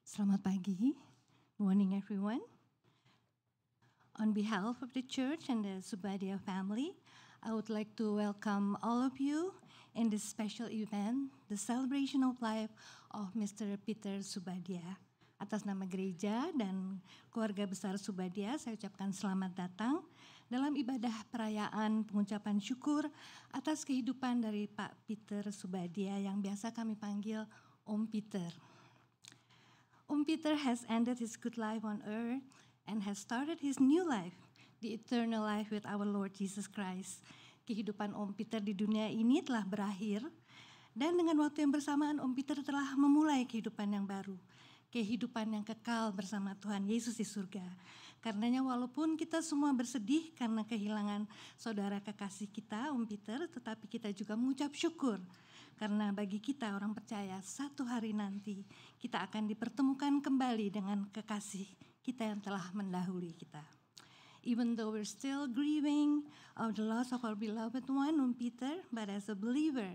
Selamat pagi. Morning, everyone. On behalf of the church and the Subadia family, I would like to welcome all of you in this special event, the celebration of life of Mr. Peter Subadia. Atas nama gereja dan keluarga besar Subadia, saya ucapkan selamat datang dalam ibadah perayaan pengucapan syukur atas kehidupan dari Pak Peter Subadia yang biasa kami panggil Om Peter. Om Peter has ended his good life on earth and has started his new life, the eternal life with our Lord Jesus Christ. Kehidupan Om Peter di dunia ini telah berakhir dan dengan waktu yang bersamaan Om Peter telah memulai kehidupan yang baru. Kehidupan yang kekal bersama Tuhan Yesus di surga. Karenanya walaupun kita semua bersedih karena kehilangan saudara kekasih kita, Om Peter, tetapi kita juga mengucap syukur. Karena bagi kita orang percaya satu hari nanti kita akan dipertemukan kembali dengan kekasih kita yang telah mendahului kita. Even though we're still grieving of the loss of our beloved one, Om Peter, but as a believer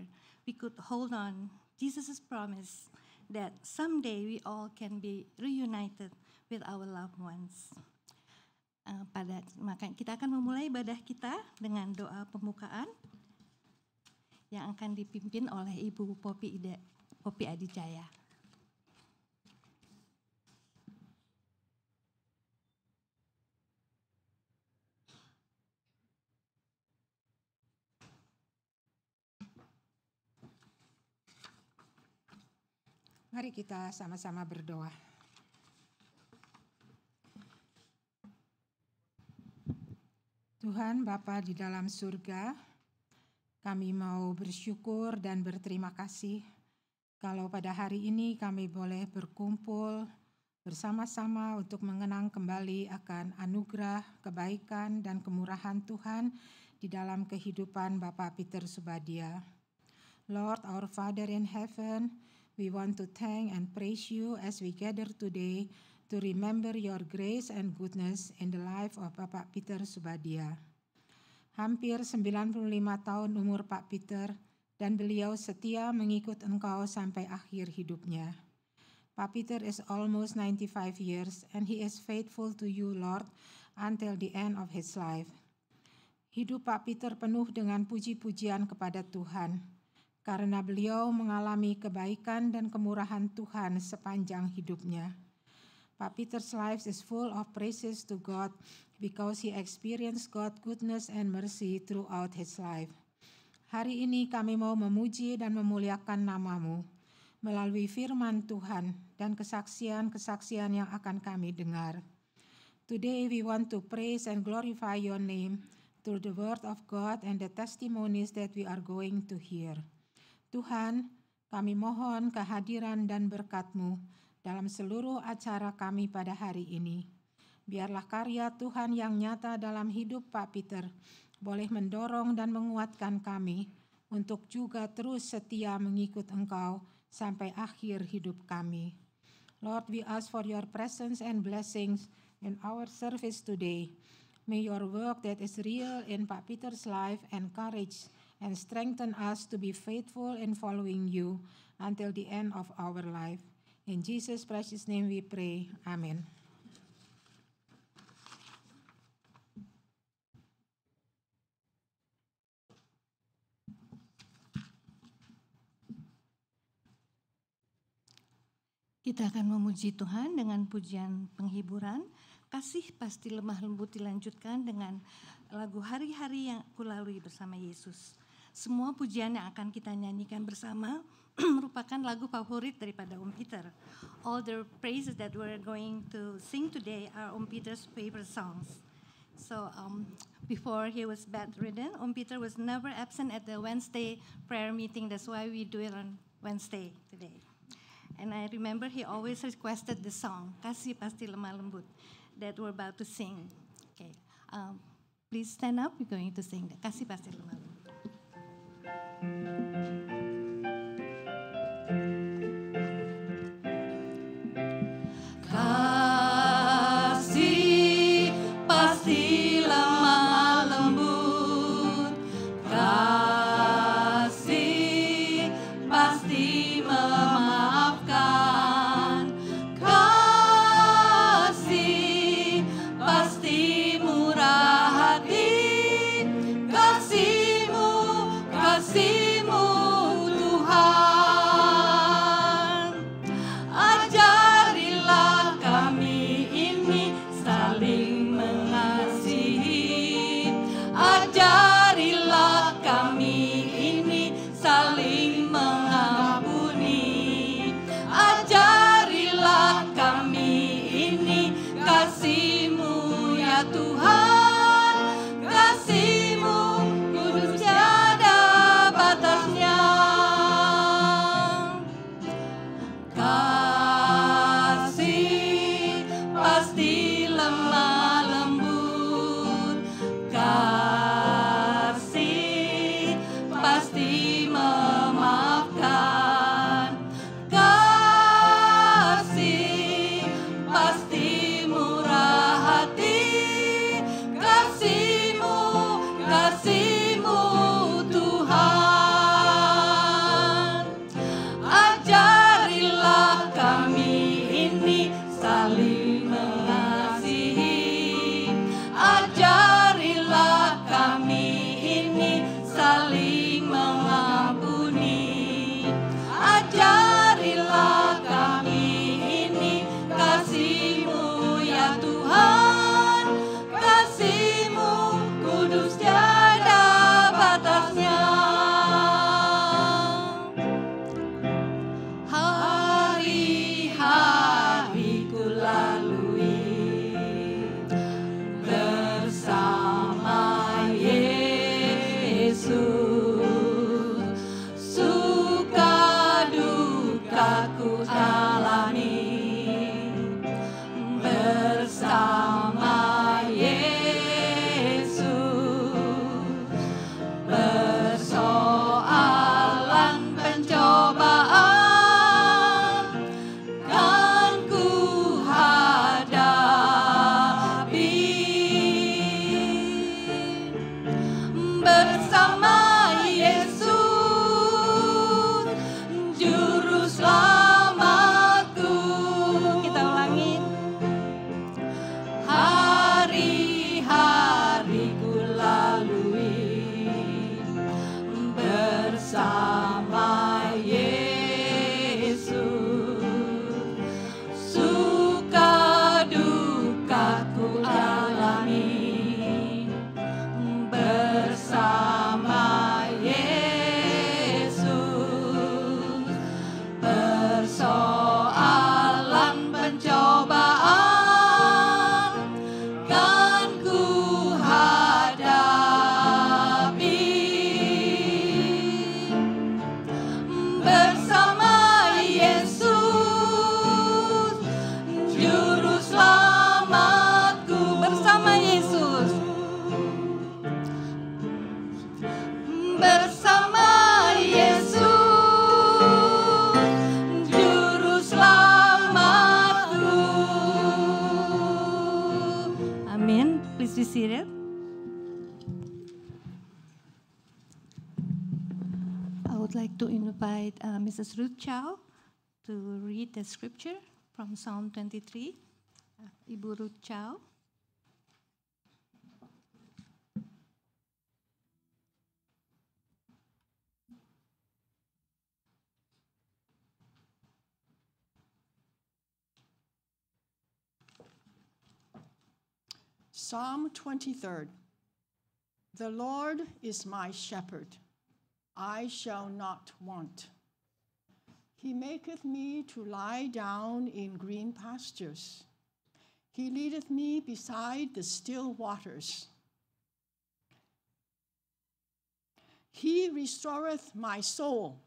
we could hold on Jesus' promise that someday we all can be reunited with our loved ones. Maka kita akan memulai ibadah kita dengan doa pembukaan yang akan dipimpin oleh Ibu Poppy Adijaya. Mari kita sama-sama berdoa. Tuhan Bapa di dalam surga, kami mau bersyukur dan berterima kasih kalau pada hari ini kami boleh berkumpul bersama-sama untuk mengenang kembali akan anugerah, kebaikan, dan kemurahan Tuhan di dalam kehidupan Bapak Peter Subadia. Lord, our Father in heaven, we want to thank and praise you as we gather today to remember your grace and goodness in the life of Bapak Peter Subadia. Hampir 95 tahun umur Pak Peter dan beliau setia mengikut Engkau sampai akhir hidupnya. Pak Peter is almost 95 years and he is faithful to you, Lord, until the end of his life. Hidup Pak Peter penuh dengan puji-pujian kepada Tuhan, karena beliau mengalami kebaikan dan kemurahan Tuhan sepanjang hidupnya. Pak Peter's life is full of praises to God because he experienced God's goodness and mercy throughout his life. Hari ini kami mau memuji dan memuliakan nama-Mu melalui firman Tuhan dan kesaksian-kesaksian yang akan kami dengar. Today we want to praise and glorify your name through the word of God and the testimonies that we are going to hear. Tuhan, kami mohon kehadiran dan berkat-Mu dalam seluruh acara kami pada hari ini. Biarlah karya Tuhan yang nyata dalam hidup Pak Peter boleh mendorong dan menguatkan kami untuk juga terus setia mengikut Engkau sampai akhir hidup kami. Lord, we ask for your presence and blessings in our service today. May your work that is real in Pak Peter's life encourage and strengthen us to be faithful in following you until the end of our life. In Jesus' precious name we pray. Amen. Kita akan memuji Tuhan dengan pujian penghiburan. Kasih pasti lemah lembut dilanjutkan dengan lagu Hari-hari yang kulalui bersama Yesus. Semua pujian yang akan kita nyanyikan bersama merupakan lagu favorit daripada Om Peter. All the praises that we're going to sing today are Om Peter's favorite songs. So before he was bedridden, Om Peter was never absent at the Wednesday prayer meeting. That's why we do it on Wednesday today. And I remember he always requested the song, Kasih Pasti Lemah Lembut, that we're about to sing. Okay, please stand up, we're going to sing the Kasih Pasti Lemah Lembut. Kasih pasti lemah lembut, kasih pasti memaafkan. saling mengasihi. Ajarilah kami ini saling mengampuni. Ajarilah kami ini kasih-Mu ya Tuhan, kasih-Mu kudus tiada batasnya. Kasih pasti lemah lembut, kasih pasti memaafkan, kasih pasti murah hati, kasih-Mu, kasih-Mu Tuhan. Ajarilah kami ini saling mengasihi. Ajarilah kami ini saling mengampuni. Ajarilah kami ini kasih-Mu ya Tuhan, kasih-Mu kudus tiada batasnya. Hari-hari ku lalui bersama Yesus, suka duka ku alami bersama Yesus, persoalan pencobaan kan ku hadapi bersama Yesus, juru selamatku. Kita ulangi. Hari-hari ku lalui bersama Yesus, suka duka ku alami bersama Yesus, persoalan pencobaan kan ku hadapi bersama Yesus, juru selamatku. Bersama Yesus, bersama Yesus, juru selamatku. Amin. Please be seated. I would like to invite Mrs. Ruth Chow to read the scripture from Psalm 23. Ibu Ruth Chow. Psalm 23. The Lord is my shepherd, I shall not want. He maketh me to lie down in green pastures. He leadeth me beside the still waters. He restoreth my soul.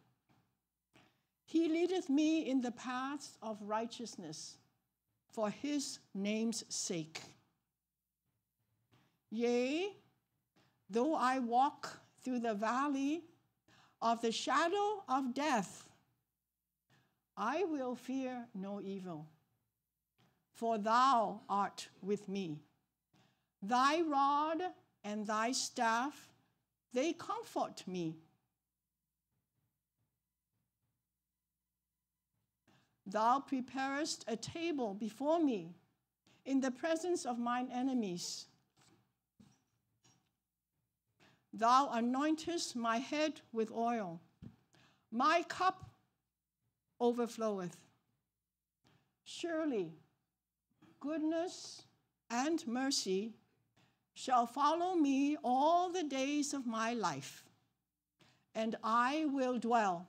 He leadeth me in the paths of righteousness for his name's sake. Yea, though I walk through the valley of the shadow of death, I will fear no evil, for thou art with me. Thy rod and thy staff, they comfort me. Thou preparest a table before me in the presence of mine enemies. Thou anointest my head with oil. My cup overfloweth. Surely goodness and mercy shall follow me all the days of my life, and I will dwell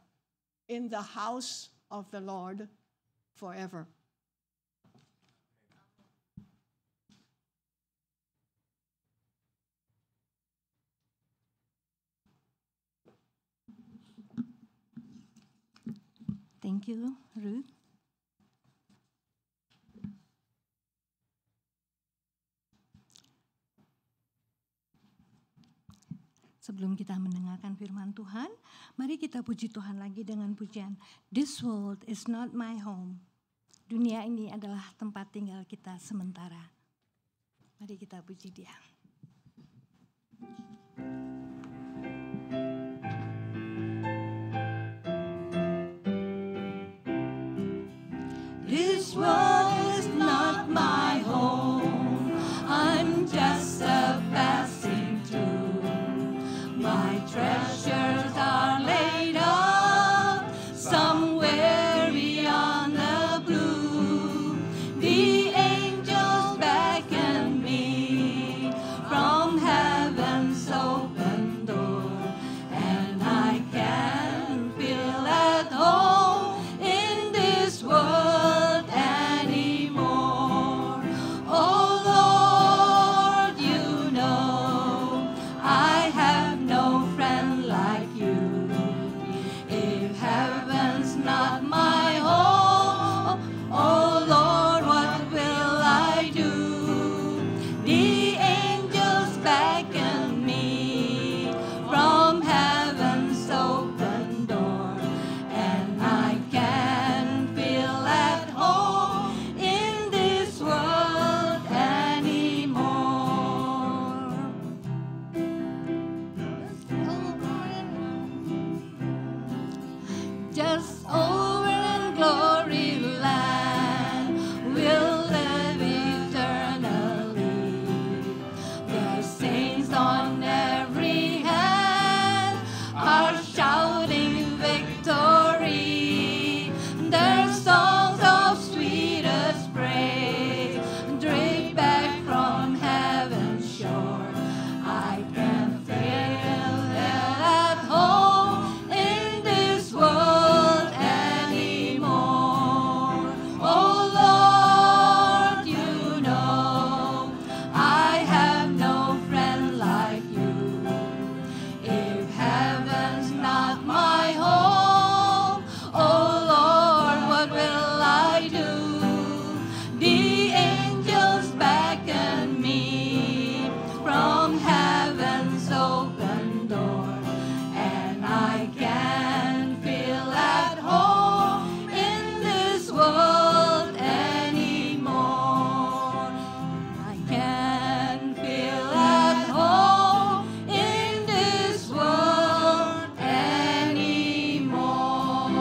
in the house of the Lord forever. Thank you, Ruth. Sebelum kita mendengarkan firman Tuhan, mari kita puji Tuhan lagi dengan pujian This world is not my home. Dunia ini adalah tempat tinggal kita sementara. Mari kita puji Dia. This world is not my home. I'm just a passing through. My treasures are laid up somewhere beyond the blue. The angels beckon me from heaven's open door, and I can feel at home in this world anymore. Oh Lord, you know I have no friend like you. If heaven's not my home, oh Lord, what will I do? The angels beckon me from heaven's open door, and I can feel at home in this world anymore. Just over in glory land, we'll live eternally. The saints on every hand are shouting victory. Their songs of sweetest praise drip back from heaven's shore. I can feel at home in this world anymore. Oh Lord, you know I have no friend like you. If heaven's not my home, oh Lord, what will I do? The angels beckon me from heaven's open door, and I can feel at home in this world anymore. I can feel at home in this world anymore.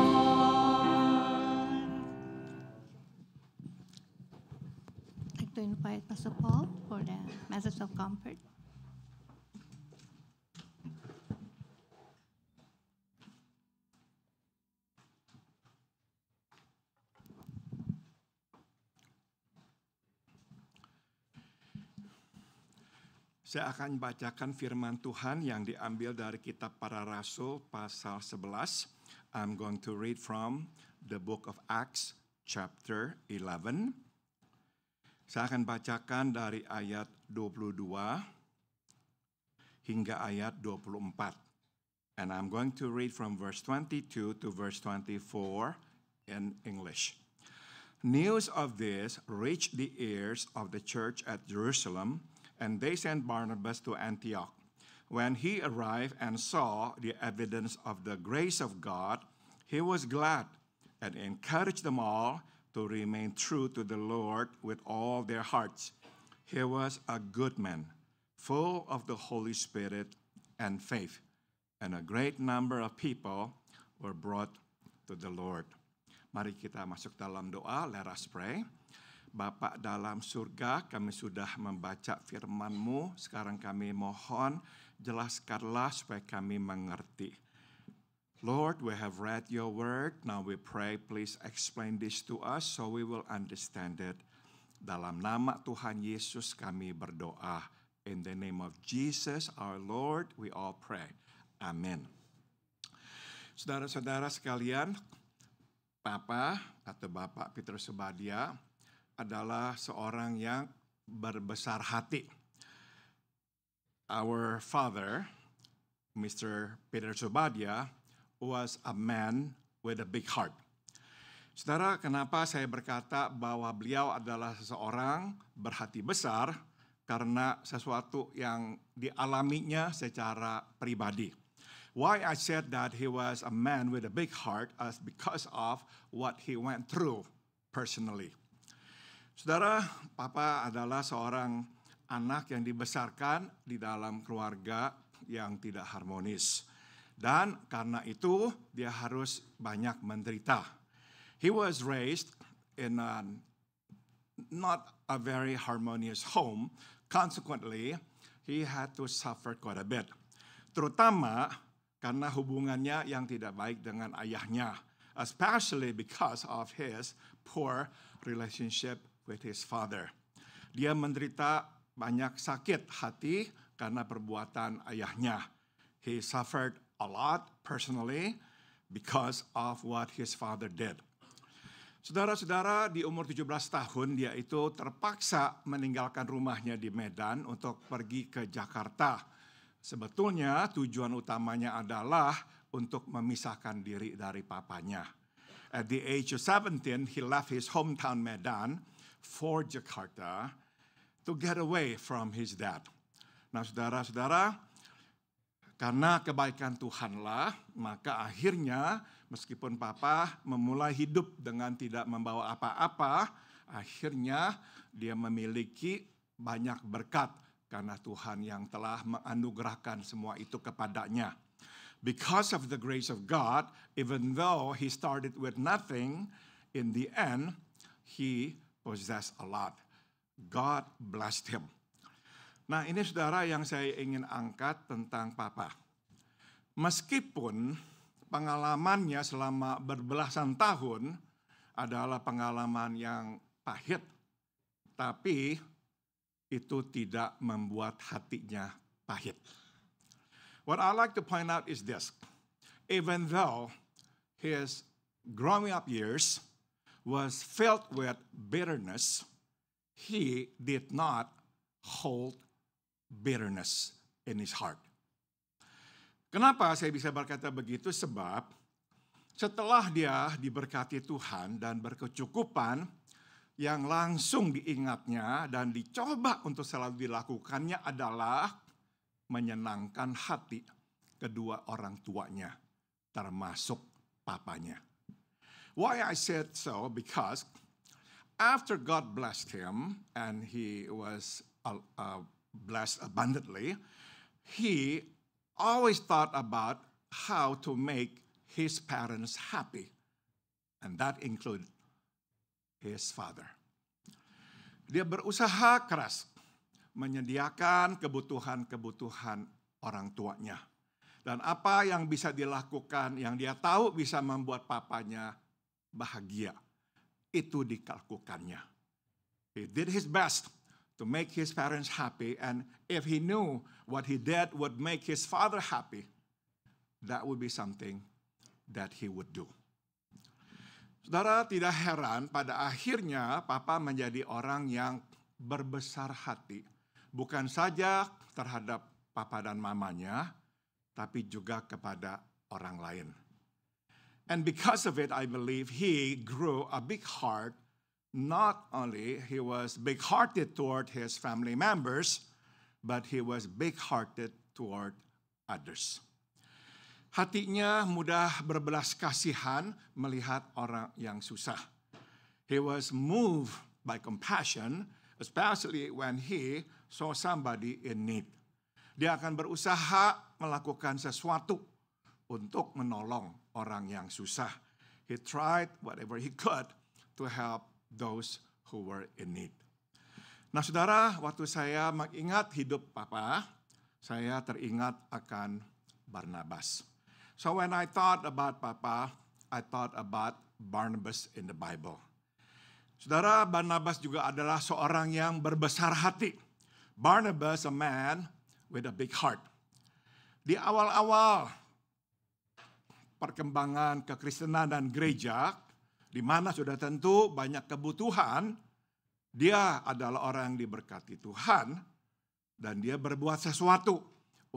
I'd like to invite Pastor Paul for the message of comfort. Saya akan bacakan firman Tuhan yang diambil dari kitab Para Rasul pasal 11. I'm going to read from the book of Acts chapter 11. Saya akan bacakan dari ayat 22 hingga ayat 24. And I'm going to read from verse 22 to verse 24 in English. News of this reached the ears of the church at Jerusalem, and they sent Barnabas to Antioch. When he arrived and saw the evidence of the grace of God, he was glad and encouraged them all to remain true to the Lord with all their hearts. He was a good man, full of the Holy Spirit and faith, and a great number of people were brought to the Lord. Mari kita masuk dalam doa. Let us pray. Bapa dalam surga, kami sudah membaca firman-Mu. Sekarang kami mohon, jelaskanlah supaya kami mengerti. Lord, we have read your word. Now we pray, please explain this to us so we will understand it. Dalam nama Tuhan Yesus kami berdoa. In the name of Jesus our Lord we all pray. Amin. Saudara-saudara sekalian, Papa atau Bapak Peter Subadja adalah seorang yang berbesar hati. Our father, Mr. Peter Subadja, was a man with a big heart. Saudara, kenapa saya berkata bahwa beliau adalah seseorang berhati besar? Karena sesuatu yang dialaminya secara pribadi. Why I said that he was a man with a big heart is because of what he went through personally. Saudara, Papa adalah seorang anak yang dibesarkan di dalam keluarga yang tidak harmonis. Dan karena itu dia harus banyak menderita. He was raised in not a very harmonious home. Consequently, he had to suffer quite a bit. Terutama karena hubungannya yang tidak baik dengan ayahnya. Especially because of his poor relationship with his father. Dia menderita banyak sakit hati karena perbuatan ayahnya. He suffered a lot personally because of what his father did. Saudara-saudara, di umur 17 tahun dia itu terpaksa meninggalkan rumahnya di Medan untuk pergi ke Jakarta. Sebetulnya tujuan utamanya adalah untuk memisahkan diri dari papanya. At the age of 17, he left his hometown Medan for Jakarta to get away from his dad. Nah, saudara-saudara, karena kebaikan Tuhanlah, maka akhirnya meskipun Papa memulai hidup dengan tidak membawa apa-apa, akhirnya dia memiliki banyak berkat karena Tuhan yang telah menganugerahkan semua itu kepadanya. Because of the grace of God, even though he started with nothing, in the end, he possessed a lot. God blessed him. Nah, ini saudara yang saya ingin angkat tentang Papa. Meskipun pengalamannya selama berbelasan tahun adalah pengalaman yang pahit, tapi itu tidak membuat hatinya pahit. What I like to point out is this. Even though his growing up years was filled with bitterness, he did not hold bitterness in his heart. Kenapa saya bisa berkata begitu? Sebab setelah dia diberkati Tuhan dan berkecukupan, yang langsung diingatnya dan dicoba untuk selalu dilakukannya adalah menyenangkan hati kedua orang tuanya, termasuk papanya. Why I said so? Because after God blessed him and he was blessed abundantly, he always thought about how to make his parents happy. And that included his father. Dia berusaha keras menyediakan kebutuhan-kebutuhan orang tuanya. Dan apa yang bisa dilakukan, yang dia tahu bisa membuat papanya bahagia, itu dilakukannya. He did his best to make his parents happy, and if he knew what he did would make his father happy, that would be something that he would do. Saudara, tidak heran pada akhirnya Papa menjadi orang yang berbesar hati, bukan saja terhadap Papa dan mamanya, tapi juga kepada orang lain. And because of it, I believe he grew a big heart. Not only he was big-hearted toward his family members, but he was big-hearted toward others. Hatinya mudah berbelas kasihan melihat orang yang susah. He was moved by compassion, especially when he saw somebody in need. Dia akan berusaha melakukan sesuatu untuk menolong orang yang susah. He tried whatever he could to help those who were in need. Nah, saudara, waktu saya mengingat hidup Papa, saya teringat akan Barnabas. So when I thought about Papa, I thought about Barnabas in the Bible. Saudara, Barnabas juga adalah seorang yang berbesar hati. Barnabas, a man with a big heart. Di awal-awal perkembangan kekristenan dan gereja, di mana sudah tentu banyak kebutuhan, dia adalah orang yang diberkati Tuhan, dan dia berbuat sesuatu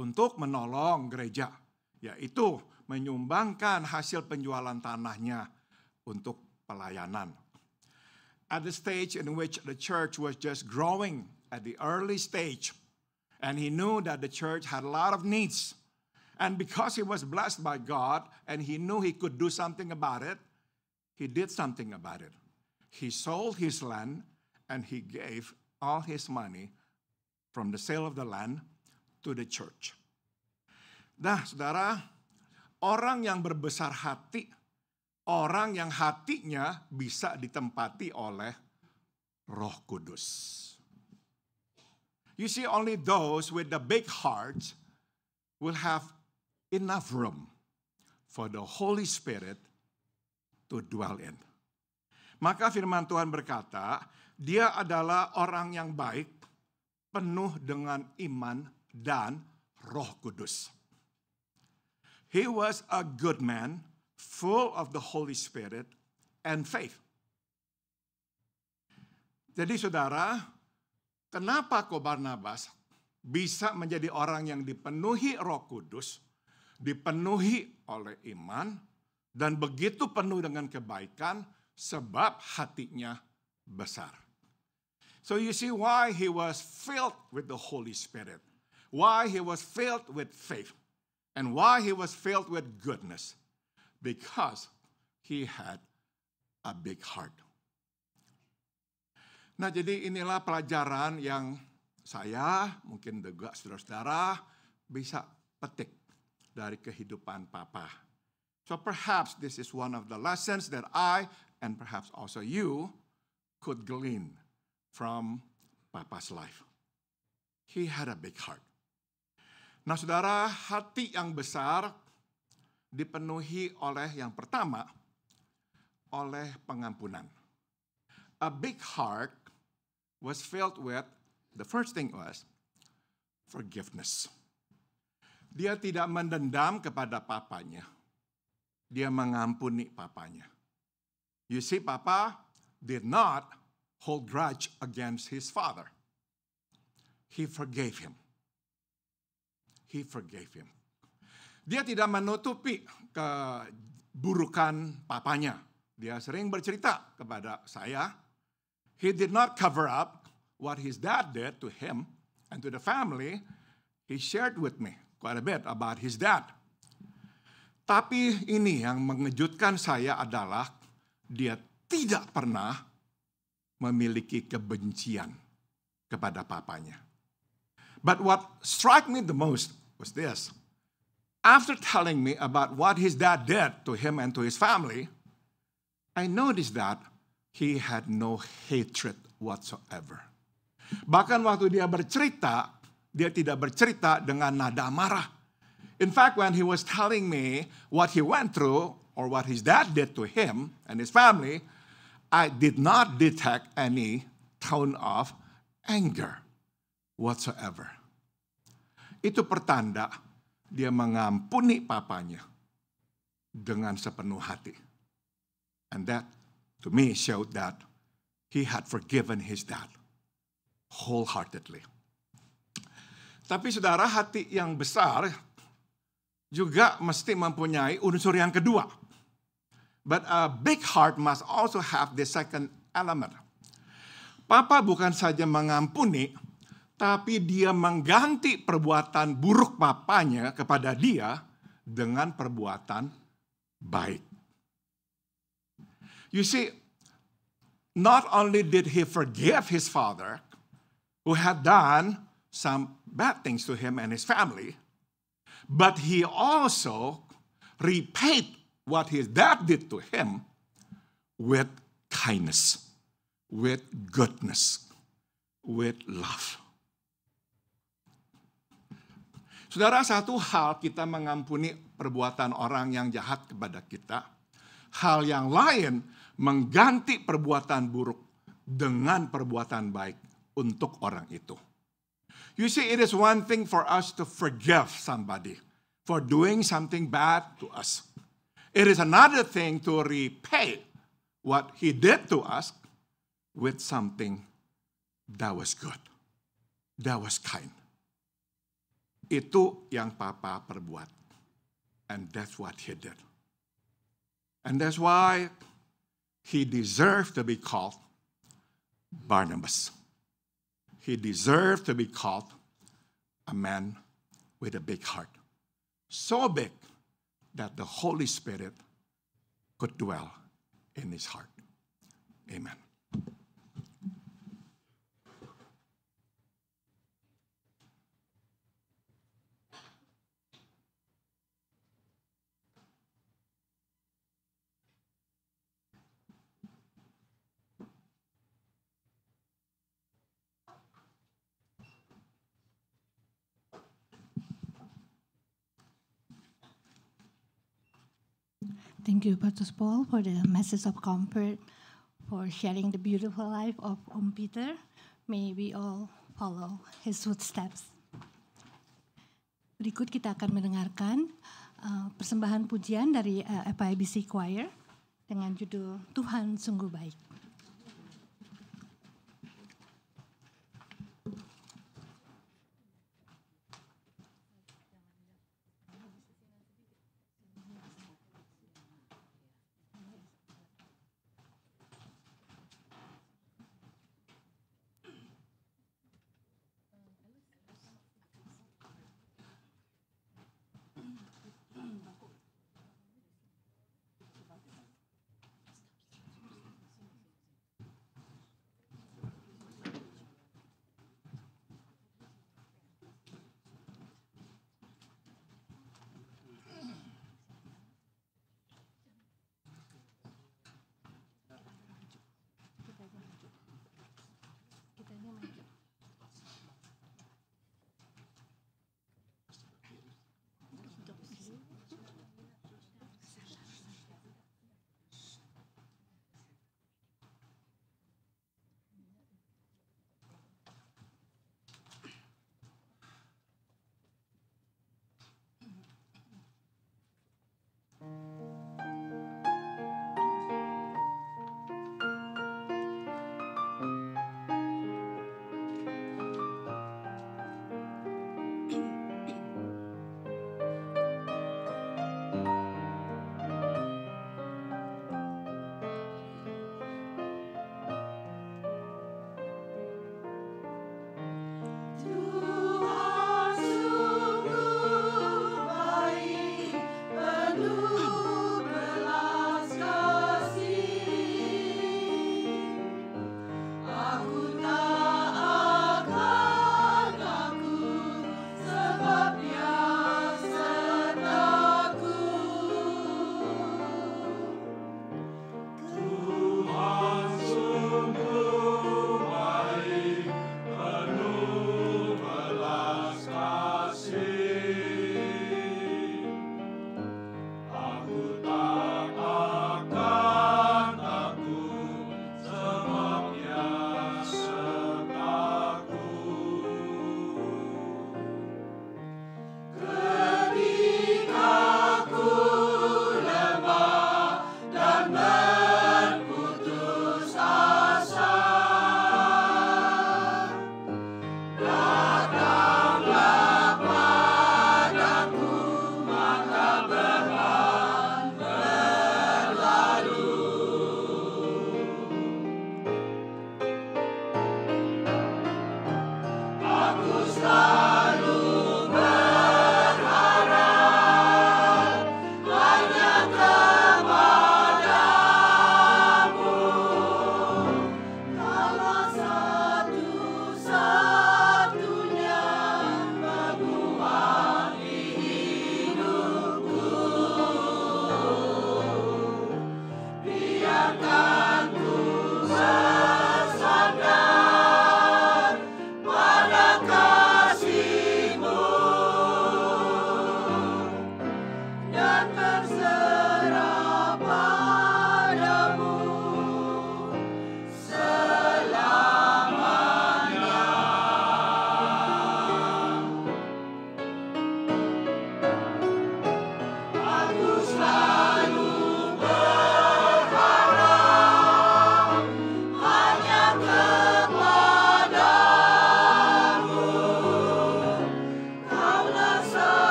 untuk menolong gereja, yaitu menyumbangkan hasil penjualan tanahnya untuk pelayanan. At the stage in which the church was just growing at the early stage, and he knew that the church had a lot of needs, and because he was blessed by God and he knew he could do something about it, he did something about it. He sold his land and he gave all his money from the sale of the land to the church. Nah, saudara, orang yang berbesar hati, orang yang hatinya bisa ditempati oleh Roh Kudus. You see, only those with the big hearts will have enough room for the Holy Spirit to dwell in. Maka firman Tuhan berkata, dia adalah orang yang baik, penuh dengan iman dan Roh Kudus. He was a good man, full of the Holy Spirit and faith. Jadi saudara, kenapa kok Barnabas bisa menjadi orang yang dipenuhi Roh Kudus, dipenuhi oleh iman, dan begitu penuh dengan kebaikan, sebab hatinya besar. So you see why he was filled with the Holy Spirit, why he was filled with faith, and why he was filled with goodness. Because he had a big heart. Nah, jadi inilah pelajaran yang saya, mungkin juga saudara-saudara, bisa petik dari kehidupan Papa. So perhaps this is one of the lessons that I, and perhaps also you, could glean from Papa's life. He had a big heart. Nah, saudara, hati yang besar dipenuhi oleh yang pertama, oleh pengampunan. A big heart was filled with, the first thing was, forgiveness. Dia tidak mendendam kepada papanya. Dia mengampuni papanya. You see, Papa did not hold grudge against his father. He forgave him. He forgave him. Dia tidak menutupi keburukan papanya. Dia sering bercerita kepada saya. He did not cover up what his dad did to him and to the family. He shared with me quite a bit about his dad. Tapi ini yang mengejutkan saya adalah dia tidak pernah memiliki kebencian kepada papanya. But what struck me the most was this. After telling me about what his dad did to him and to his family, I noticed that he had no hatred whatsoever. Bahkan waktu dia bercerita, dia tidak bercerita dengan nada marah. In fact, when he was telling me what he went through or what his dad did to him and his family, I did not detect any tone of anger whatsoever. Itu pertanda dia mengampuni papanya dengan sepenuh hati. And that, to me, showed that he had forgiven his dad wholeheartedly. Tapi saudara, hati yang besar juga mesti mempunyai unsur yang kedua. But a big heart must also have the second element. Papa bukan saja mengampuni, tapi dia mengganti perbuatan buruk papanya kepada dia dengan perbuatan baik. You see, not only did he forgive his father, who had done some bad things to him and his family, but he also repaid what his dad did to him with kindness, with goodness, with love. Saudara, satu hal kita mengampuni perbuatan orang yang jahat kepada kita. Hal yang lain mengganti perbuatan buruk dengan perbuatan baik untuk orang itu. You see, it is one thing for us to forgive somebody for doing something bad to us. It is another thing to repay what he did to us with something that was good, that was kind. Itu yang Papa perbuat. And that's what he did. And that's why he deserved to be called Barnabas. He deserved to be called a man with a big heart. So big that the Holy Spirit could dwell in his heart. Amen. Thank you, Pastor Paul, for the message of comfort, for sharing the beautiful life of Peter. May we all follow his footsteps. Berikut kita akan mendengarkan persembahan pujian dari FIBC Choir dengan judul Tuhan Sungguh Baik.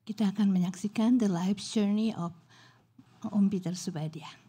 Kita akan menyaksikan the life journey of Om Peter Subadya.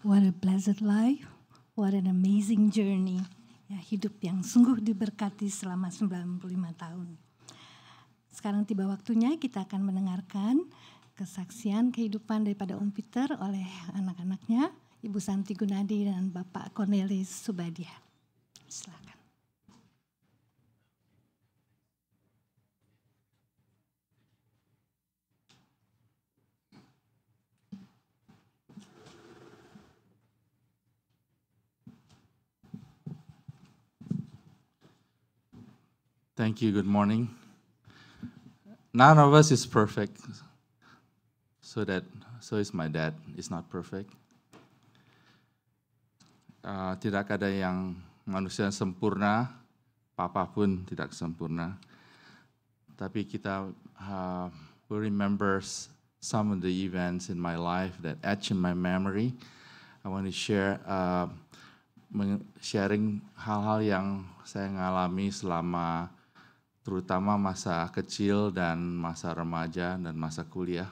What a blessed life, what an amazing journey. Ya, hidup yang sungguh diberkati selama 95 tahun. Sekarang tiba waktunya kita akan mendengarkan kesaksian kehidupan daripada Om Peter oleh anak-anaknya, Ibu Santi Gunadi dan Bapak Cornelis Subadia. Silakan. Thank you. Good morning. None of us is perfect. So is my dad. Is not perfect. Tidak ada yang manusia sempurna. Papa pun tidak sempurna. Tapi kita will remember some of the events in my life that etch in my memory. I want to share sharing hal-hal yang saya ngalami selama terutama masa kecil dan masa remaja dan masa kuliah.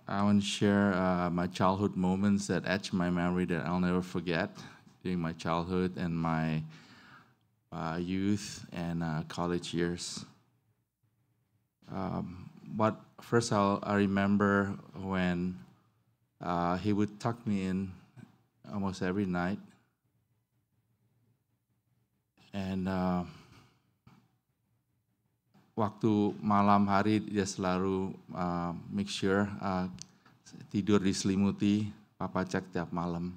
I want to share my childhood moments that etch my memory that I'll never forget during my childhood and my youth and college years. But first I remember when he would tuck me in almost every night. And waktu malam hari dia selalu make sure tidur diselimuti, Papa cek tiap malam.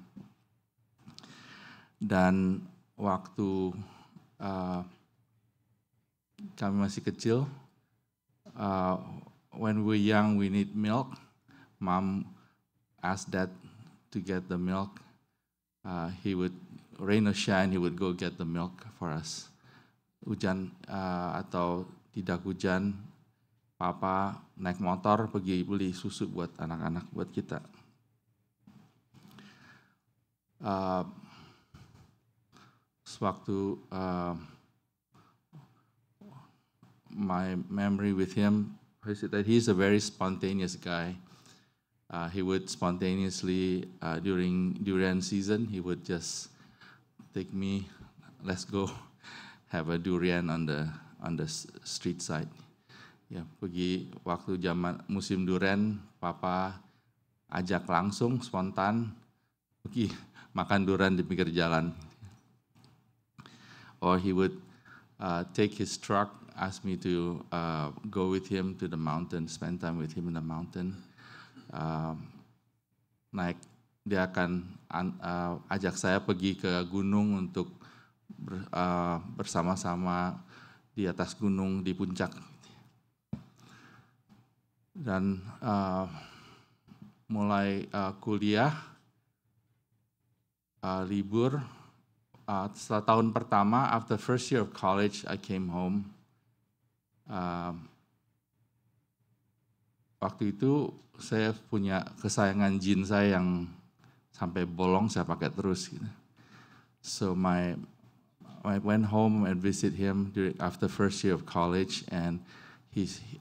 Dan waktu kami masih kecil, when we're young we need milk. Mom asked Dad to get the milk. He would rain or shine, he would go get the milk for us. Hujan atau tidak hujan, Papa naik motor pergi beli susu buat anak-anak, buat kita. Sewaktu my memory with him, that he's a very spontaneous guy. He would spontaneously, during durian season, he would just take me, let's go have a durian on the street side. Ya, pergi waktu zaman musim durian, Papa ajak langsung spontan pergi makan durian di pinggir jalan. Or he would take his truck, ask me to go with him to the mountain, spend time with him in the mountain. Dia akan ajak saya pergi ke gunung untuk bersama-sama di atas gunung di puncak. Dan mulai kuliah, libur, setelah tahun pertama, after first year of college, I came home. Waktu itu saya punya kesayangan jeans saya yang sampai bolong saya pakai terus. Gitu. So I went home and visit him after first year of college, and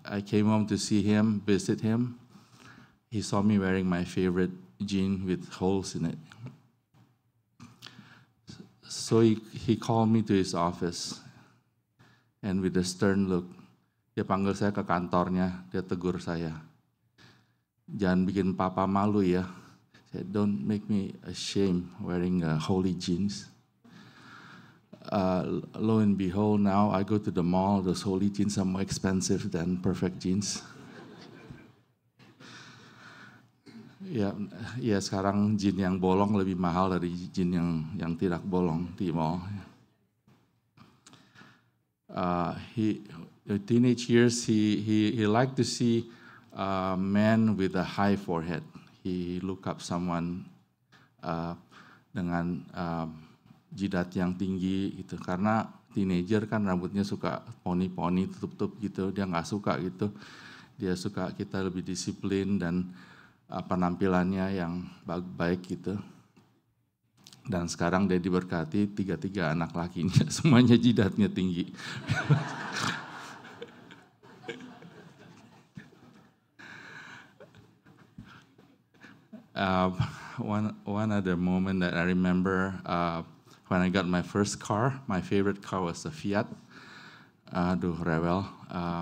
I came home to see him, visit him. He saw me wearing my favorite jean with holes in it. So he called me to his office, and with a stern look, dia panggil saya ke kantornya, dia tegur saya. Jangan bikin Papa malu ya. Said, don't make me ashamed wearing holy jeans. Lo and behold, now I go to the mall, those holy jeans are more expensive than perfect jeans. Ya sekarang jeans yang bolong lebih mahal dari jeans yang tidak bolong di mall. The teenage years, he liked to see men with a high forehead. He look up someone dengan jidat yang tinggi gitu, karena teenager kan rambutnya suka poni-poni tutup-tutup gitu, dia nggak suka gitu, dia suka kita lebih disiplin dan penampilannya yang baik gitu. Dan sekarang dia diberkati 3 anak lakinya semuanya jidatnya tinggi. uh, one other moment that I remember when I got my first car. My favorite car was a Fiat. Aduh, rewel.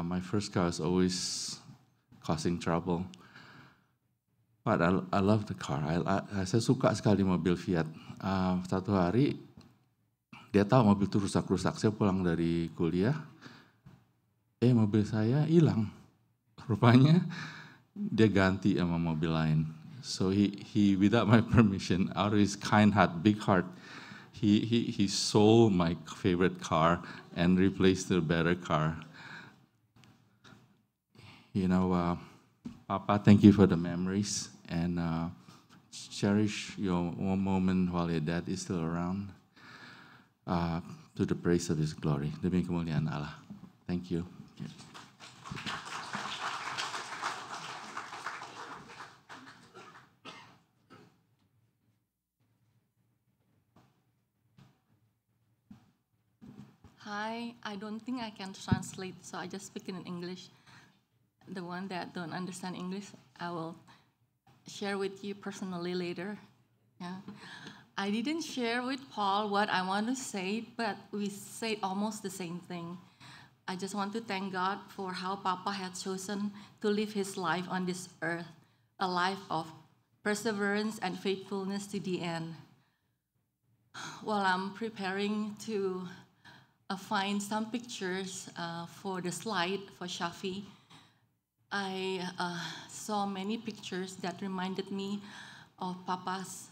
My first car was always causing trouble. But I love the car. Saya suka sekali mobil Fiat. Satu hari dia tahu mobil itu rusak-rusak. Saya pulang dari kuliah, mobil saya hilang. Rupanya dia ganti sama mobil lain. So he without my permission, out of his kind heart, big heart, he sold my favorite car and replaced a better car. You know, Papa, thank you for the memories, and cherish your one moment while your dad is still around, to the praise of his glory. Demi kemuliaan Allah. Thank you. Hi, I don't think I can translate, so I just speak in English. The one that don't understand English, I will share with you personally later. Yeah. I didn't share with Paul what I want to say, but we say almost the same thing. I just want to thank God for how Papa had chosen to live his life on this earth, a life of perseverance and faithfulness to the end. While I'm preparing to find some pictures for the slide for Shafi, I saw many pictures that reminded me of Papa's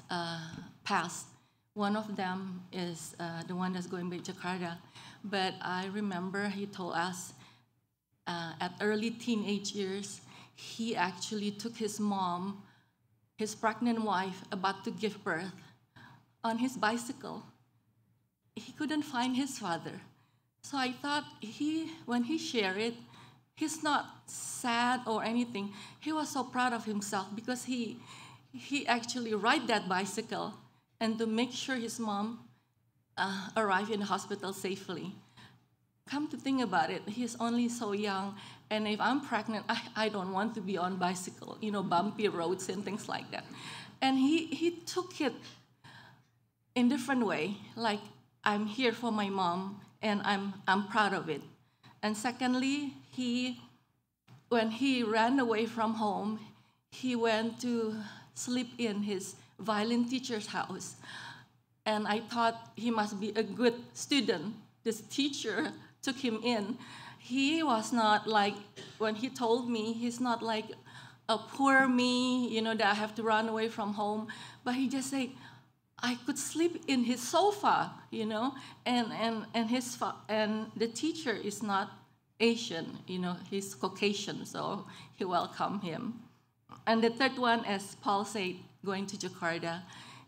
past. One of them is the one that's going by Jakarta. But I remember he told us at early teenage years, he actually took his mom, his pregnant wife, about to give birth, on his bicycle. He couldn't find his father. So I thought when he shared it, he's not sad or anything. He was so proud of himself because he actually ride that bicycle and to make sure his mom arrived in the hospital safely. Come to think about it, he's only so young, and if I'm pregnant, I don't want to be on bicycle, bumpy roads and things like that. And he took it in different way, like I'm here for my mom, and I'm proud of it. And secondly, when he ran away from home, he went to sleep in his violin teacher's house. And I thought he must be a good student. This teacher took him in. He was not like, when he told me, he's not like a poor me, that I have to run away from home. But he just said, I could sleep in his sofa, and the teacher is not Asian, he's Caucasian, so he welcomed him. And the third one, as Paul said, going to Jakarta,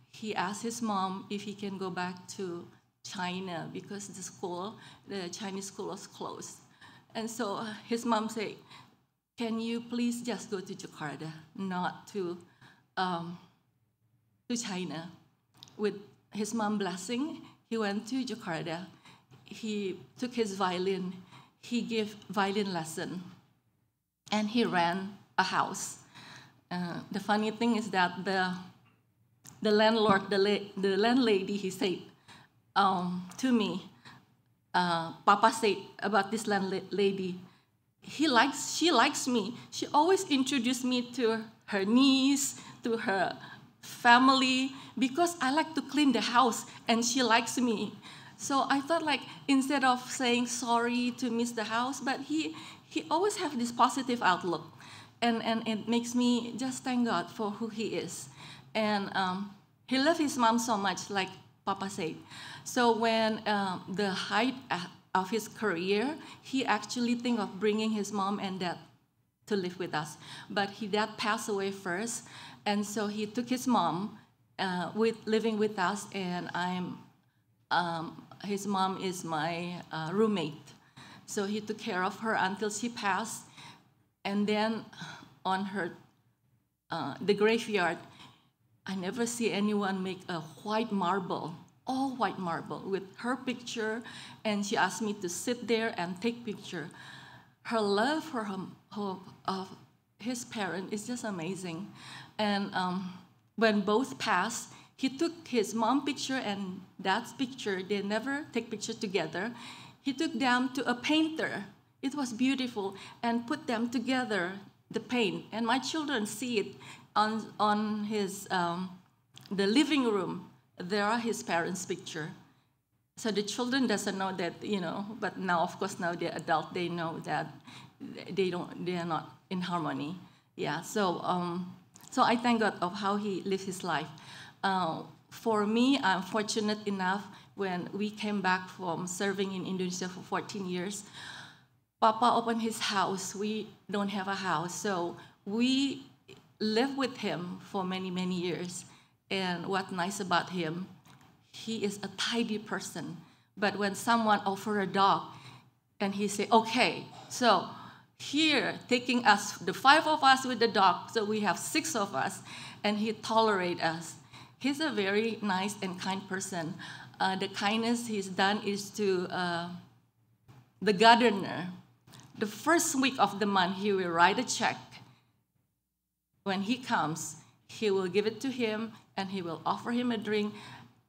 he asked his mom if he can go back to China because the Chinese school was closed. And so his mom said, can you please just go to Jakarta, not to China? With his mom's blessing, he went to Jakarta. He took his violin. He gave violin lesson, and he ran a house. The funny thing is that the landlord, the landlady, he said to me, Papa said about this landlady, she likes me. She always introduced me to her niece, to her family, because I like to clean the house, and she likes me. So I thought, like, instead of saying sorry to miss the house, but he always have this positive outlook, and it makes me just thank God for who he is. And he loved his mom so much, like Papa said. So when the height of his career, he actually think of bringing his mom and dad to live with us. But his dad passed away first, and so he took his mom living with us, and his mom is my roommate. So he took care of her until she passed. And then on her, the graveyard, I never see anyone make a white marble, all white marble with her picture. And she asked me to sit there and take picture. Her love for his parent is just amazing. And when both passed, he took his mom picture and dad's picture. They never take pictures together. He took them to a painter. It was beautiful, and put them together, the paint. And my children see it on his the living room. There are his parents' picture. So the children doesn't know that, but now, of course, now they're adult, they know that they are not in harmony. Yeah, so I thank God of how he lived his life. For me, I'm fortunate enough when we came back from serving in Indonesia for 14 years, Papa opened his house. We don't have a house, so we lived with him for many, many years. And what's nice about him, he is a tidy person. But when someone offer a dog, and he say, okay, so here, taking us, the 5 of us with the dog, so we have 6 of us, and he tolerate us. He's a very nice and kind person. The kindness he's done is to the gardener. The first week of the month, he will write a check. When he comes, he will give it to him, and he will offer him a drink.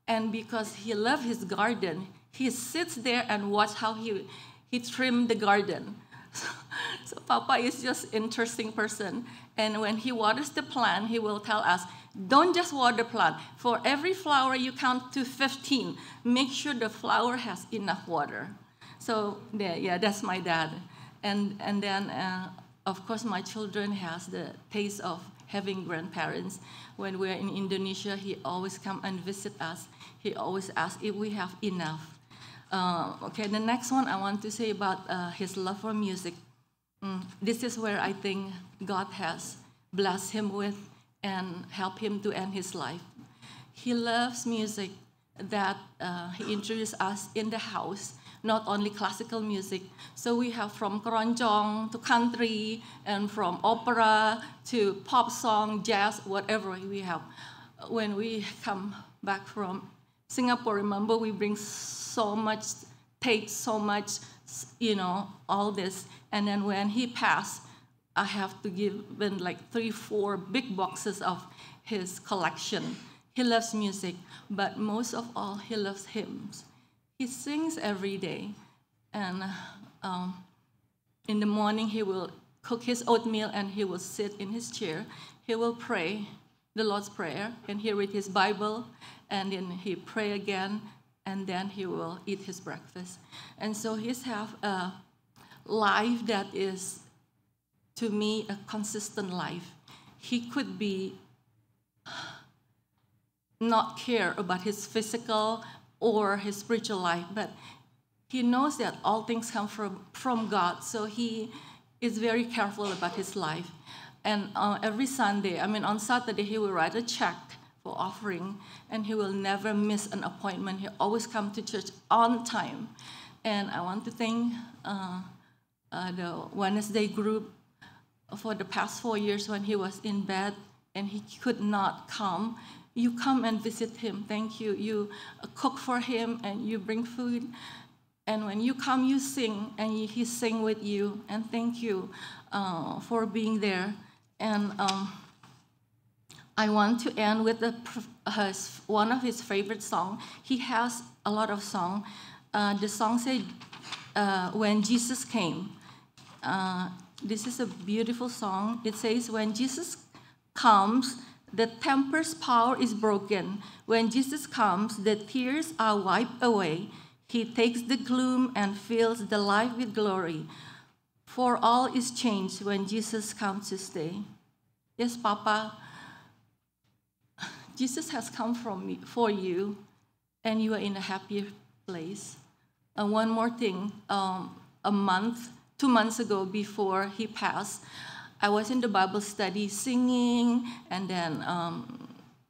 And because he loves his garden, he sits there and watch how he trimmed the garden. So Papa is just interesting person. And when he waters the plant, he will tell us, don't just water the plant. For every flower, you count to 15. Make sure the flower has enough water. So yeah, that's my dad. And then, of course, my children has the taste of having grandparents. When we're in Indonesia, he always come and visit us. He always asks if we have enough. Okay, the next one I want to say about his love for music. This is where I think God has blessed him with and helped him to end his life. He loves music that he introduced us in the house, not only classical music. So we have from keroncong to country, and from opera to pop song, jazz, whatever we have. When we come back from Singapore, remember, we bring so much tape, so much, all this. And then when he passed, I have to give him like 3-4 big boxes of his collection. He loves music, but most of all, he loves hymns. He sings every day. And in the morning, he will cook his oatmeal, and he will sit in his chair. He will pray the Lord's Prayer, and he read his Bible, and then he pray again, and then he will eat his breakfast. And so he's have a life that is, to me, a consistent life. He could be not care about his physical or his spiritual life, but he knows that all things come from God, so he is very careful about his life. And every Sunday, on Saturday, he will write a check for offering, and he will never miss an appointment. He always come to church on time. And I want to thank the Wednesday group for the past 4 years when he was in bed and he could not come. You come and visit him. Thank you. You cook for him and you bring food. And when you come, you sing, and he sing with you. And thank you for being there. And I want to end with one of his favorite songs. He has a lot of songs. The song says, When Jesus Came. This is a beautiful song. It says, when Jesus comes, the tempter's power is broken. When Jesus comes, the tears are wiped away. He takes the gloom and fills the life with glory. For all is changed when Jesus comes to stay. Yes, Papa, Jesus has come for you, and you are in a happier place. And one more thing, 2 months ago, before he passed, I was in the Bible study singing and then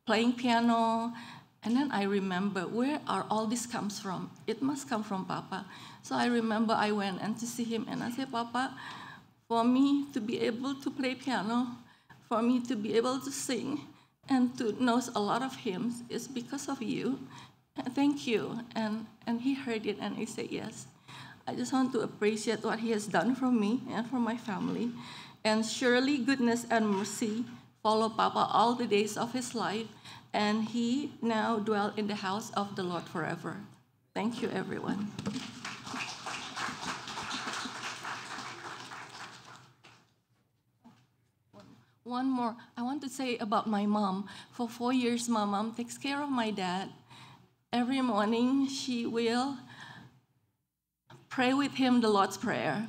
playing piano. And then I remember, where are all this comes from? It must come from Papa. So I remember I went and to see him, and I said, Papa, for me to be able to play piano, for me to be able to sing, and to know a lot of hymns is because of you. Thank you. And he heard it, and he said, yes. I just want to appreciate what he has done for me and for my family. And surely goodness and mercy follow Papa all the days of his life, and he now dwells in the house of the Lord forever. Thank you, everyone. One more, I want to say about my mom. For 4 years, my mom takes care of my dad. Every morning, she will pray with him the Lord's Prayer.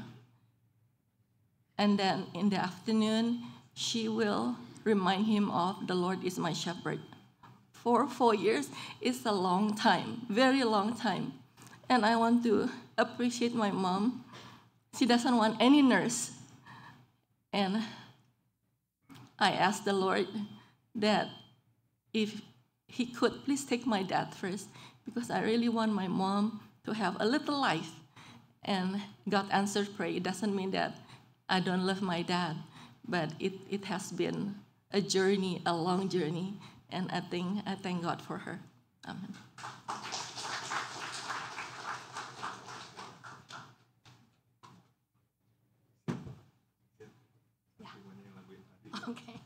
And then in the afternoon, she will remind him of the Lord is my shepherd. For 4 years is a long time, very long time. And I want to appreciate my mom. She doesn't want any nurse. And I asked the Lord that if he could please take my dad first, because I really want my mom to have a little life. And God answered prayer. It doesn't mean that I don't love my dad, but it has been a journey, a long journey, and I thank God for her. Amen. Okay.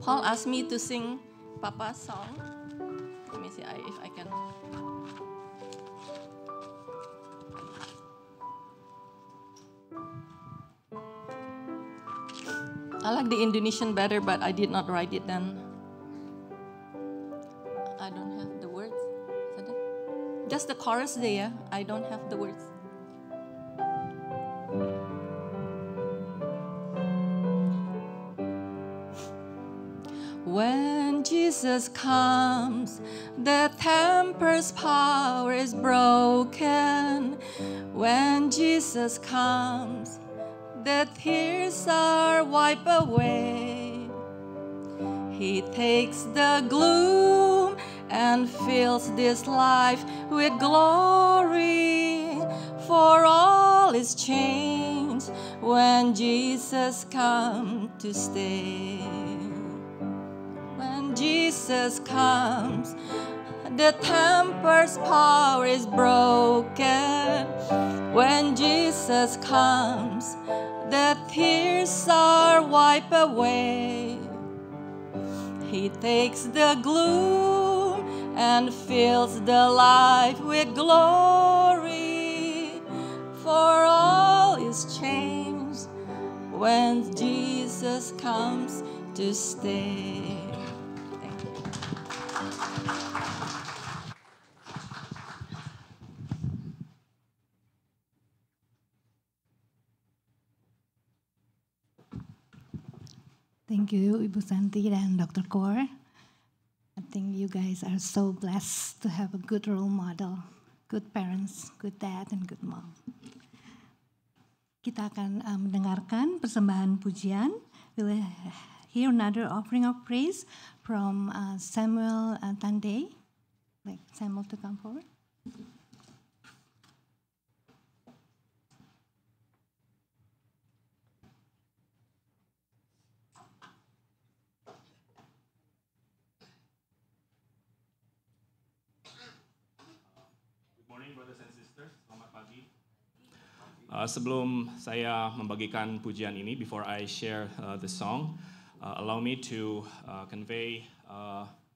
Paul asked me to sing Papa's song. Let me see if I can. I like the Indonesian better, but I did not write it then. I don't have the words. Just the chorus there. I don't have the words. When Jesus comes, the temper's power is broken. When Jesus comes, the tears are wiped away. He takes the gloom and fills this life with glory. For all is changed when Jesus comes to stay. When Jesus comes, the temper's power is broken. When Jesus comes, the tears are wiped away. He takes the gloom and fills the life with glory. For all is changed when Jesus comes to stay. Thank you. Thank you, Ibu Santi dan Dr. Kor. I think you guys are so blessed to have a good role model, good parents, good dad, and good mom. Kita akan mendengarkan persembahan pujian. We'll hear another offering of praise from Samuel Tande. Like Samuel to come forward. Sebelum saya membagikan pujian ini, before I share the song, allow me to convey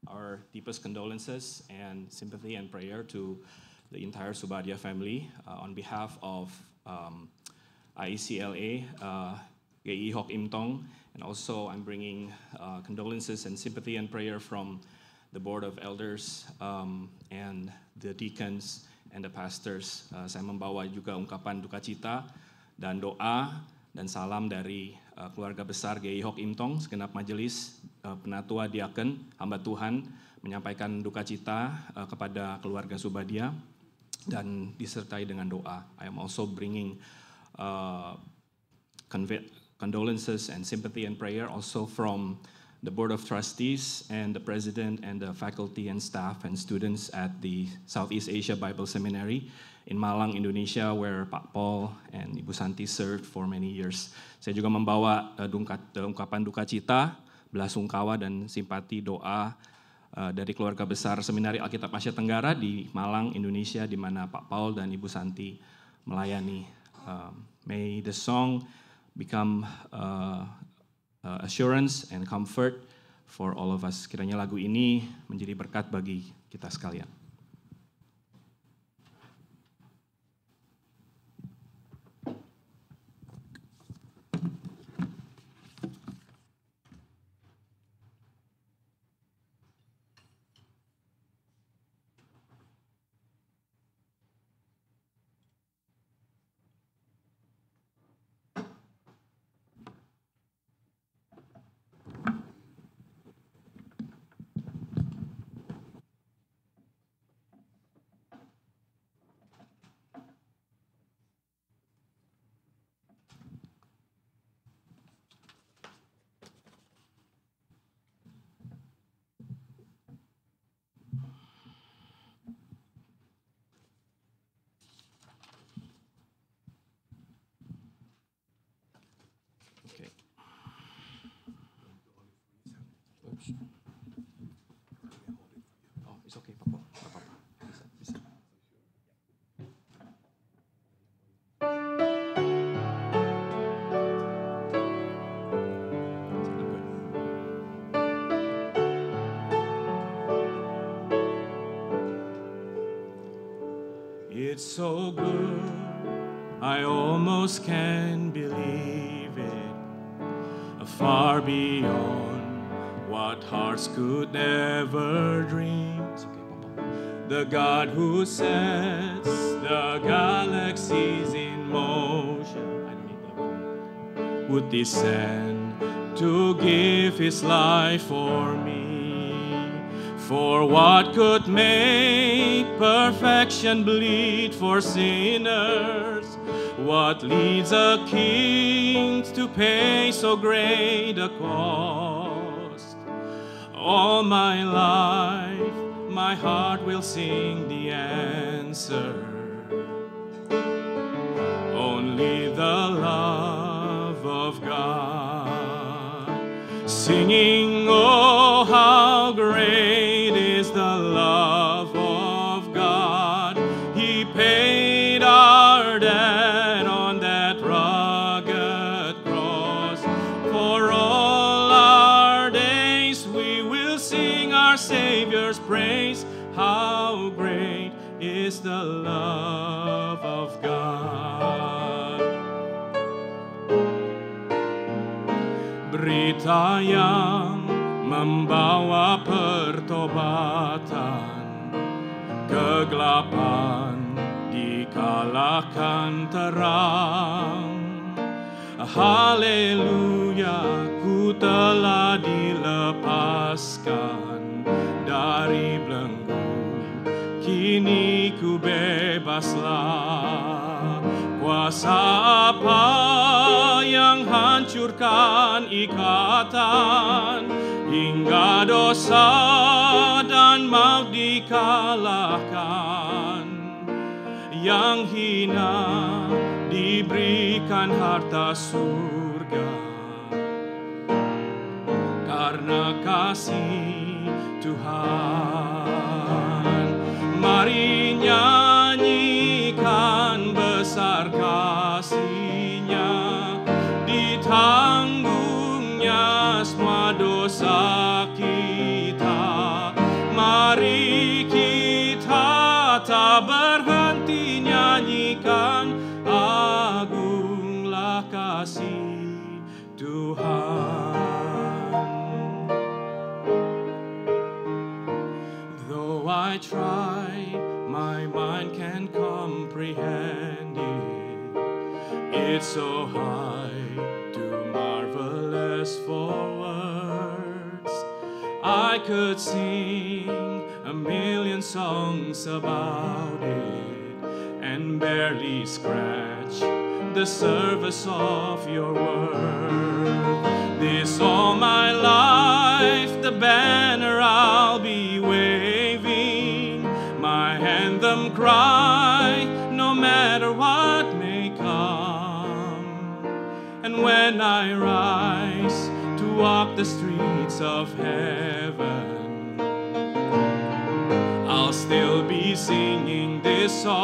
our deepest condolences and sympathy and prayer to the entire Subadia family on behalf of IECLA, GI Hoc Im Tong, and also I'm bringing condolences and sympathy and prayer from the Board of Elders and the deacons and the pastors. Saya membawa juga ungkapan duka cita dan doa dan salam dari keluarga besar GI Hoc Im Tong, segenap majelis penatua diaken, hamba Tuhan, menyampaikan duka cita kepada keluarga Subadia dan disertai dengan doa. I am also bringing condolences and sympathy and prayer also from the Board of Trustees and the President and the faculty and staff and students at the Southeast Asia Bible Seminary in Malang, Indonesia, where Pak Paul and Ibu Santi served for many years. Saya juga membawa ungkapan duka cita belasungkawa dan simpati doa dari keluarga besar Seminari Alkitab Asia Tenggara di Malang, Indonesia, di mana Pak Paul dan Ibu Santi melayani. May the song become assurance and comfort for all of us. Kiranya lagu ini menjadi berkat bagi kita sekalian. Oh, it's okay, Papa. Papa. Bisa. It's so good, I almost can't believe it. Far beyond what hearts could ever dream. The God who sets the galaxies in motion would descend to give his life for me. For what could make perfection bleed for sinners? What leads a king to pay so great a cost? All my life, my heart will sing the answer. Only the love of God. Singing, oh, how great is the love of God. He paid our debt on that rugged cross. For all our days we will sing our Savior's praise. How great is the love of God. Berita yang membawa pertobatan, kegelapan dikalahkan terang. Haleluya, ku telah dilepaskan dari belenggu, kini ku bebaslah. Kuasa apa yang hancurkan ikatan, hingga dosa dan maut dikalahkan. Yang hina diberikan harta surga, karena kasih Tuhan. Mari nyanyikan besar kasih-Nya, ditanggungnya semua dosa kita. Mari kita tak berhenti nyanyikan, agunglah kasih Tuhan. Though I try, my mind can't comprehend it. It's so high, too marvelous for words. I could sing a million songs about it and barely scratch the surface of your word. This all my life, the banner I'll be waving, my anthem cry, no matter what may come. And when I rise to walk the streets gates of heaven, I'll still be singing this song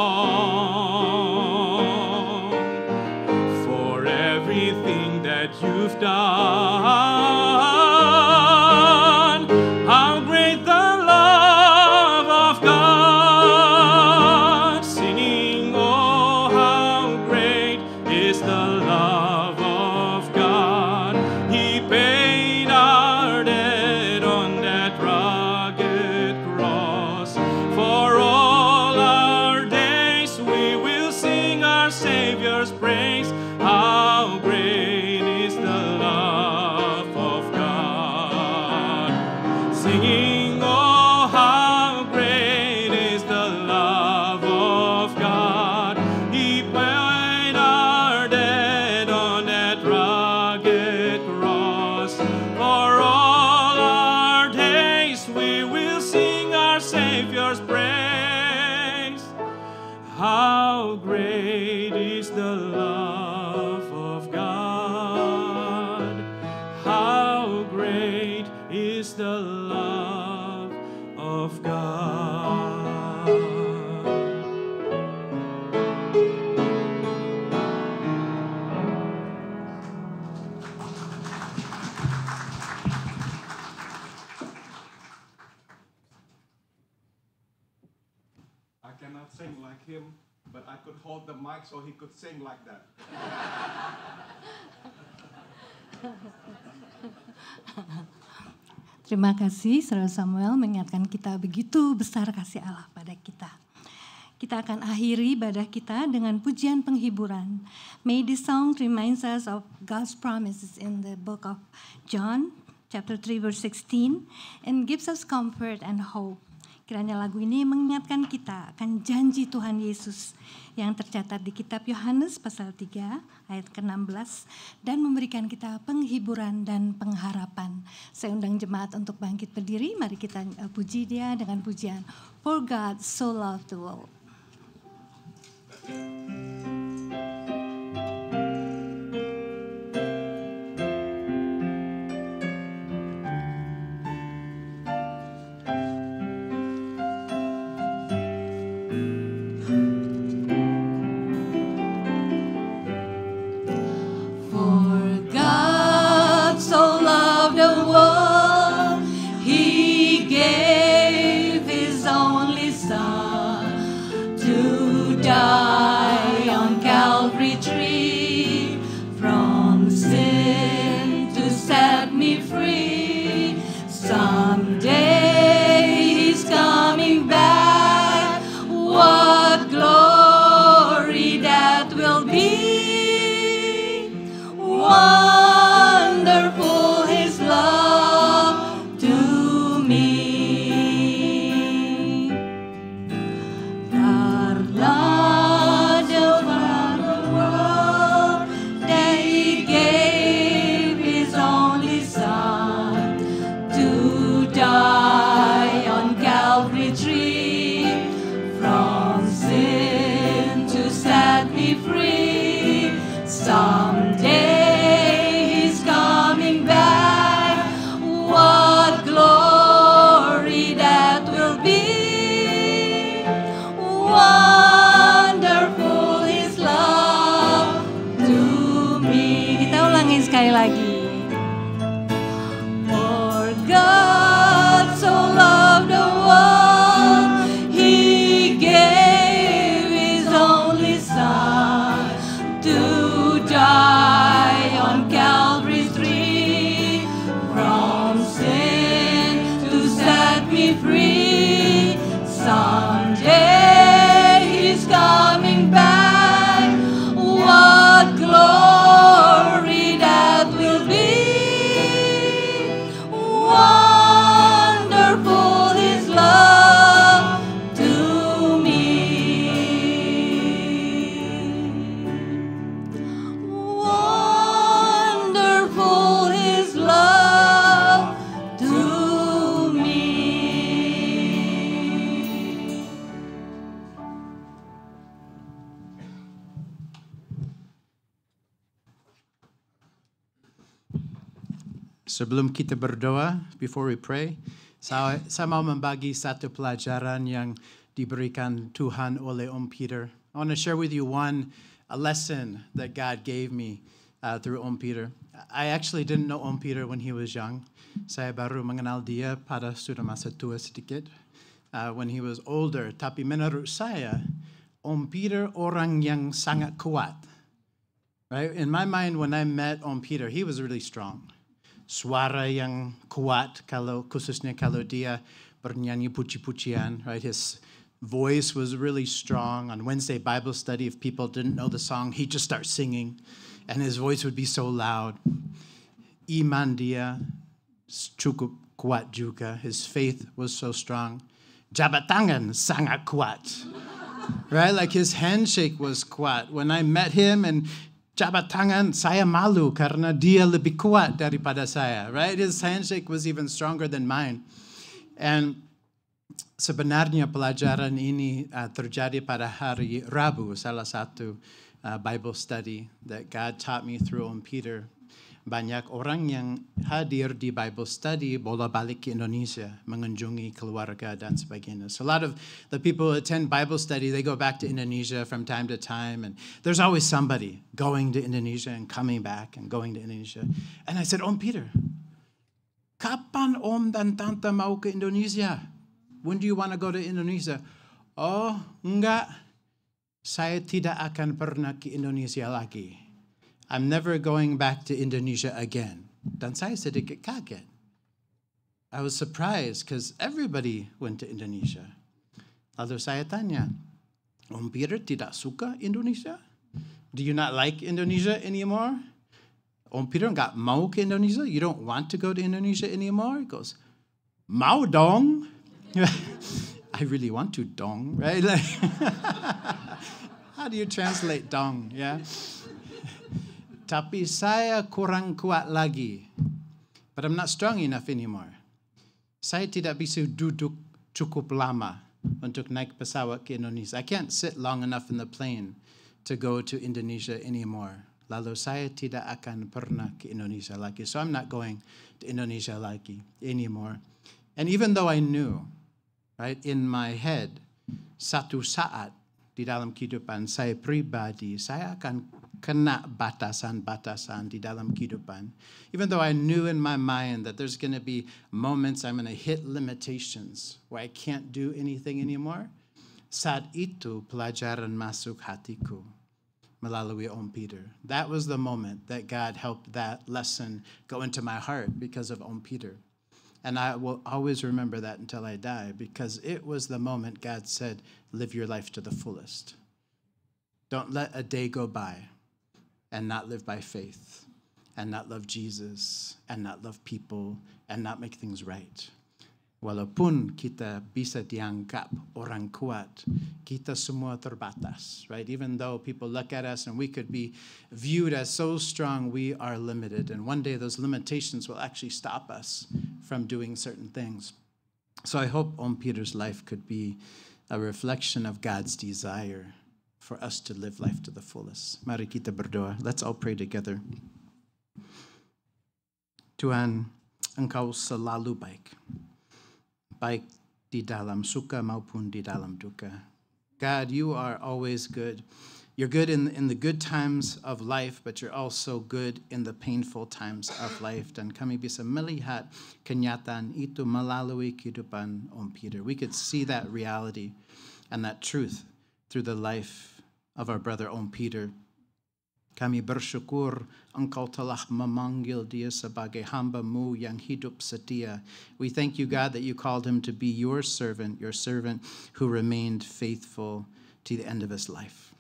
for everything that you've done. How great the love of God, singing, oh, how great is the love of God. He paid our debt on that rugged cross. For all our days we will sing our Savior's praise. How great is the love of God. Singing, oh, how great is the love of God. He paid our debt on that rugged cross. For all our days we will sing our Savior's praise. How great is the love of God. How great is the love of God. I cannot sing like him, but I could hold the mic so he could sing like that. Terima kasih, Saudara Samuel mengingatkan kita begitu besar kasih Allah pada kita. Kita akan akhiri ibadah kita dengan pujian penghiburan. May this song reminds us of God's promises in the book of John, chapter 3, verse 16, and gives us comfort and hope. Kiranya lagu ini mengingatkan kita akan janji Tuhan Yesus yang tercatat di kitab Yohanes pasal 3 ayat ke-16 dan memberikan kita penghiburan dan pengharapan. Saya undang jemaat untuk bangkit berdiri, mari kita puji Dia dengan pujian For God So Loved the World. What glory that will be. Sebelum kita berdoa, before we pray, saya mau membagi satu pelajaran yang diberikan Tuhan oleh Om Peter. I want to share with you a lesson that God gave me through Om Peter. I actually didn't know Om Peter when he was young. Saya baru mengenal dia pada sudah masa tua sedikit, when he was older. Tapi menurut saya, Om Peter orang yang sangat kuat. Right? In my mind, when I met Om Peter, he was really strong. Suara yang kuat, khususnya kalau dia bernyanyi puji-pujian, right? His voice was really strong. On Wednesday Bible study, if people didn't know the song, he'd just start singing, and his voice would be so loud. Iman dia cukup kuat juga. His faith was so strong. Jabat tangan sangat kuat. Right? Like his handshake was kuat. When I met him and jabat tangan, saya malu karena dia lebih kuat daripada saya. Right? His handshake was even stronger than mine. And sebenarnya pelajaran ini terjadi pada hari Rabu, salah satu Bible study that God taught me through Om Peter. Banyak orang yang hadir di Bible study bolak balik ke Indonesia, mengunjungi keluarga dan sebagainya. So a lot of the people who attend Bible study, they go back to Indonesia from time to time, and there's always somebody going to Indonesia and coming back and going to Indonesia. And I said, Om Peter, kapan Om dan Tante mau ke Indonesia? When do you want to go to Indonesia? Oh, enggak. Saya tidak akan pernah ke Indonesia lagi. I'm never going back to Indonesia again. Dan saya sedikit kaget. I was surprised because everybody went to Indonesia. Lalu saya tanya, Om Peter tidak suka Indonesia? Do you not like Indonesia anymore? Om Peter nggak mau ke Indonesia? You don't want to go to Indonesia anymore? He goes, mau dong. I really want to dong, right? Like, how do you translate dong? Yeah. Tapi saya kurang kuat lagi. But I'm not strong enough anymore. Saya tidak bisa duduk cukup lama untuk naik pesawat ke Indonesia. I can't sit long enough in the plane to go to Indonesia anymore. Lalu saya tidak akan pernah ke Indonesia lagi. So I'm not going to Indonesia lagi anymore. And even though I knew, right, in my head, satu saat di dalam kehidupan saya pribadi, saya akan kena batasan-batasan di dalam kehidupan. Even though I knew in my mind that there's going to be moments I'm going to hit limitations where I can't do anything anymore, saat itu pelajaran masuk hatiku melalui Om Peter. That was the moment that God helped that lesson go into my heart because of Om Peter. And I will always remember that until I die, because it was the moment God said, live your life to the fullest. Don't let a day go by and not live by faith, and not love Jesus, and not love people, and not make things right. Walaupun kita bisa dianggap orang kuat, kita semua terbatas, right? Even though people look at us and we could be viewed as so strong, we are limited. And one day those limitations will actually stop us from doing certain things. So I hope Om Peter's life could be a reflection of God's desire for us to live life to the fullest. Mari kita berdoa. Let's all pray together. Tuhan, Engkau selalu baik. Baik di dalam suka maupun di dalam duka. God, you are always good. You're good in the good times of life, but you're also good in the painful times of life. Dan kami bisa melihat kenyataan itu melalui kehidupan Om Peter. We could see that reality and that truth through the life of our brother Om Peter. Kami bersyukur Engkau telah memanggil dia sebagai hamba-Mu yang hidup setia. We thank you, God, that you called him to be your servant who remained faithful to the end of his life.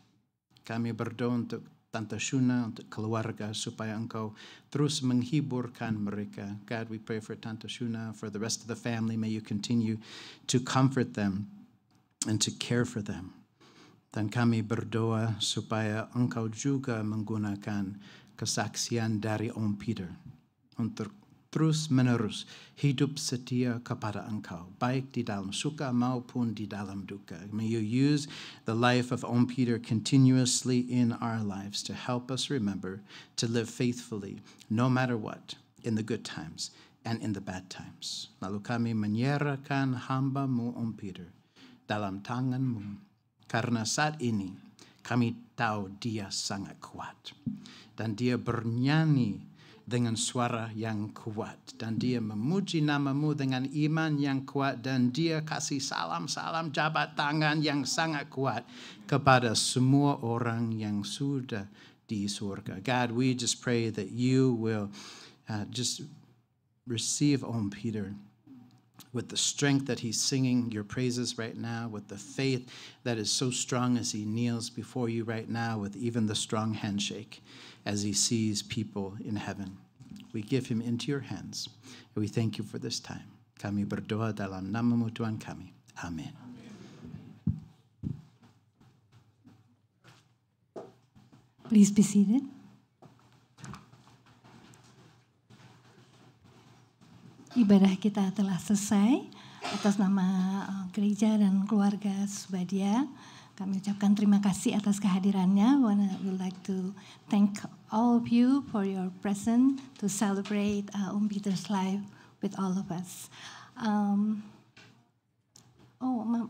Kami berdoa untuk Tante Shuna, untuk keluarga, supaya Engkau terus menghiburkan mereka. God, we pray for Tante Shuna, for the rest of the family. May you continue to comfort them and to care for them. Dan kami berdoa supaya Engkau juga menggunakan kesaksian dari Om Peter untuk terus-menerus hidup setia kepada Engkau, baik di dalam suka maupun di dalam duka. May you use the life of Om Peter continuously in our lives to help us remember to live faithfully, no matter what, in the good times and in the bad times. Lalu kami menyerahkan hamba-Mu Om Peter dalam tangan-Mu, karena saat ini kami tahu dia sangat kuat. Dan dia bernyanyi dengan suara yang kuat. Dan dia memuji nama-Mu dengan iman yang kuat. Dan dia kasih salam-salam jabat tangan yang sangat kuat kepada semua orang yang sudah di surga. God, we just pray that you will just receive Om Peter with the strength that he's singing your praises right now, with the faith that is so strong as he kneels before you right now, with even the strong handshake as he sees people in heaven. We give him into your hands, and we thank you for this time. Kami berdoa dalam nama-Mu Tuhan kami. Amin. Please be seated. Ibadah kita telah selesai. Atas nama gereja dan keluarga Subadia, kami ucapkan terima kasih atas kehadirannya. We'd like to thank all of you for your presence to celebrate Om Peter's life with all of us.